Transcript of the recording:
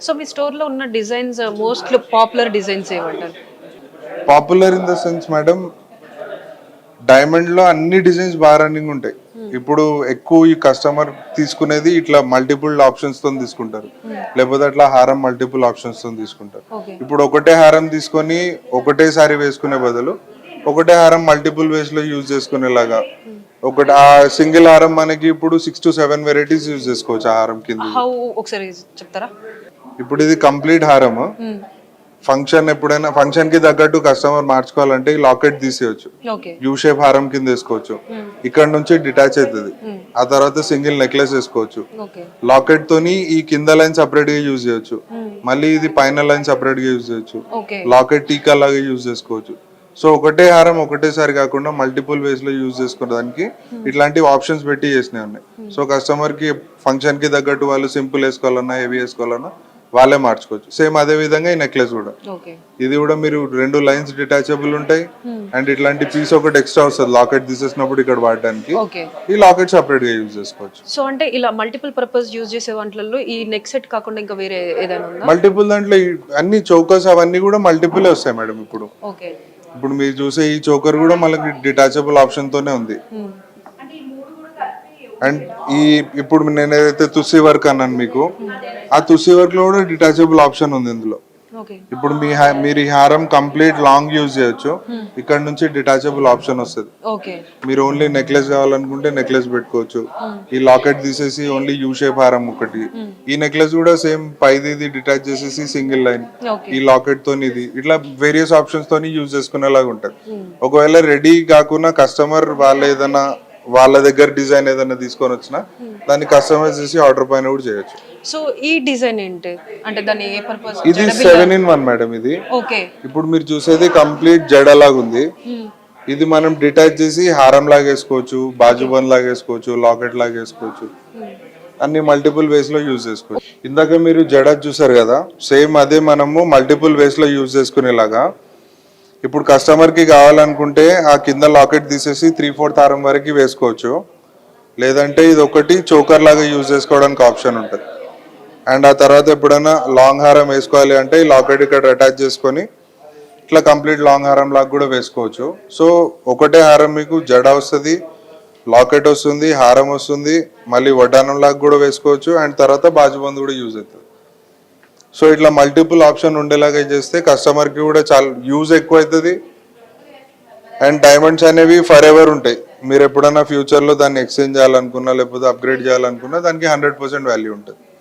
So మీ స్టోర్లో ఉన్న designs most popular designs ఏమంటారు? Popular in the sense madam, diamond లో అన్ని డిజైన్స్ బాగా రన్నింగ్ ఉంటాయి. ఇప్పుడు ఎక్కువ ఈ కస్టమర్ తీసుకునేది ఇట్లా మల్టిపుల్ ఆప్షన్స్ తో తీసుకుంటారు, లేకపోతే అట్లా హారం మల్టిపుల్ ఆప్షన్స్ తో తీసుకుంటారు. ఇప్పుడు ఒకటే హారం తీసుకొని ఒకటేసారి వేసుకునే బదులు ఒకటే హారం మల్టిపుల్ వేస్ లో యూజ్ చేసుకునేలాగా ఒకటి ఆ సింగిల్ హారం మనకి ఇప్పుడు 6 to 7 వెరైటీస్ యూజ్ చేసుకోవచ్చు ఆ హారం కింద. ఒకసారి చెప్తారా? ఇప్పుడు ఇది కంప్లీట్ హారం. ఫంక్షన్ ఎప్పుడైనా ఫంక్షన్ కి తగ్గట్టు కస్టమర్ మార్చుకోవాలంటే లాకెట్ తీసేయచ్చు, యూ షేప్ హారం కింద వేసుకోవచ్చు, ఇక్కడ నుంచి డిటాచ్ అవుతుంది, ఆ తర్వాత సింగిల్ నెక్లెస్ వేసుకోవచ్చు. లాకెట్ తోని ఈ కింద లైన్ సపరేట్ గా యూజ్ చేయొచ్చు, మళ్ళీ ఇది పైన లైన్ సపరేట్ గా యూజ్ చేయొచ్చు, లాకెట్ టీకా లాగా యూజ్ చేసుకోవచ్చు. సో ఒకటే హారం ఒకటేసారి కాకుండా మల్టిపుల్ వేస్ లో యూజ్ చేసుకోవడానికి ఇట్లాంటి ఆప్షన్స్ పెట్టి చేసినవి ఉన్నాయి. సో కస్టమర్ కి ఫంక్షన్ కి తగ్గట్టు వాళ్ళు సింపుల్ వేసుకోవాలన్నా హెవీ వేసుకోవాలన్నా వాళ్ళే మార్చుకోవచ్చు. సేమ్ అదే విధంగా ఈ నెక్లెస్ కూడా, ఇది కూడా మీరు 2 లైన్స్ డిటాచబుల్ ఉంటాయి అండ్ ఇట్లాంటి పీస్ ఒకటి ఎక్స్ట్రా వస్తుంది లాకెట్ తీసేసినప్పుడు ఇక్కడ వాడడానికి. ఈ లాకెట్ సెపరేట్ గా యూజ్ చేసుకోవచ్చు. సో అంటే ఇలా మల్టిపుల్ పర్పస్ యూజ్ చేసే వాటిల్లో ఈ నెక్ సెట్ కాకుండా ఇంకా వేరే ఏదైనా ఉందా? మల్టిపుల్ దాంట్లో అన్ని చౌకర్స్ అవన్నీ కూడా మల్టిపుల్ వస్తాయి మేడం. ఇప్పుడు మీరు చూసే ఈ చోకర్ కూడా మనకి డిటాచబుల్ ఆప్షన్ తోనే ఉంది. అండ్ ఇప్పుడు నేను ఏదైతే తుస్సి వర్క్ అన్నాను మీకు, ఆ తుస్సి వర్క్ లో కూడా డిటాచబుల్ ఆప్షన్ ఉంది ఇందులో. ఇప్పుడు మీరు ఈ హారం కంప్లీట్ లాంగ్ యూజ్ చేయొచ్చు, ఇక్కడ నుంచి డిటాచబుల్ ఆప్షన్ వస్తుంది. మీరు ఓన్లీ నెక్లెస్ కావాలనుకుంటే నెక్లెస్ పెట్టుకోవచ్చు, ఈ లాకెట్ తీసేసి ఓన్లీ యూ షేప్ హారం ఒకటి, ఈ నెక్లెస్ కూడా సేమ్ పైది డిటాచ్ చేసేసి సింగిల్ లైన్, ఈ లాకెట్ తోని ఇది, ఇట్లా వేరియస్ ఆప్షన్స్ తోని యూజ్ చేసుకునేలాగా ఉంటుంది. ఒకవేళ రెడీ కాకుండా కస్టమర్ వాళ్ళ దగ్గర డిజైన్ ఏదైనా తీసుకొని వచ్చినా దాన్ని కస్టమైజ్ చేసి ఆర్డర్ పైన కూడా చేయొచ్చు. సో ఈ డిజైన్ ఏంటి అంటే దాని ఏ పర్పస్? ఇది 7-in-1 మేడం. ఇది ఇప్పుడు మీరు చూసేది కంప్లీట్ జడలాగా ఉంది. ఇది మనం డిటాచ్ చేసి హారం లాగా వేసుకోవచ్చు, బాజుబన్ లాగా వేసుకోవచ్చు, లాకెట్ లాగా వేసుకోవచ్చు, అన్ని మల్టిపుల్ వేస్ లో యూజ్ చేసుకోవచ్చు. ఇందాక మీరు జడ చూసారు కదా, సేమ్ అదే మనము మల్టిపుల్ వేస్ లో యూజ్ చేసుకునేలాగా ఇప్పుడు కస్టమర్ కి కావాలనుకుంటే ఆ కింద లాకెట్ తీసేసి 3/4 హారం వరకు వేసుకోవచ్చు, లేదంటే ఇది ఒకటి చోకర్ లాగా యూజ్ చేసుకోవడానికి ఆప్షన్ ఉంటుంది. అండ్ ఆ తర్వాత ఎప్పుడైనా లాంగ్ హారం వేసుకోవాలి అంటే ఈ లాకెట్ ఇక్కడ అటాచ్ చేసుకొని ఇట్లా కంప్లీట్ లాంగ్ హారం లాగా కూడా వేసుకోవచ్చు. సో ఒకటే హారం మీకు జడ వస్తుంది, లాకెట్ వస్తుంది, హారం వస్తుంది, మళ్ళీ వడ్డానం లాగా కూడా వేసుకోవచ్చు, అండ్ తర్వాత బాజుబంద్ కూడా యూజ్ అవుతుంది. సో ఇట్లా మల్టిపుల్ ఆప్షన్ ఉండేలాగా చేస్తే కస్టమర్ కి కూడా చాలా యూజ్ ఎక్కువ అవుతుంది. అండ్ డైమండ్స్ అనేవి ఫర్ ఎవర్ ఉంటాయి. మీరు ఎప్పుడైనా ఫ్యూచర్ లో దాన్ని ఎక్స్చేంజ్ చేయాలనుకున్నా లేకపోతే అప్గ్రేడ్ చేయాలనుకున్నా దానికి 100% వాల్యూ ఉంటుంది.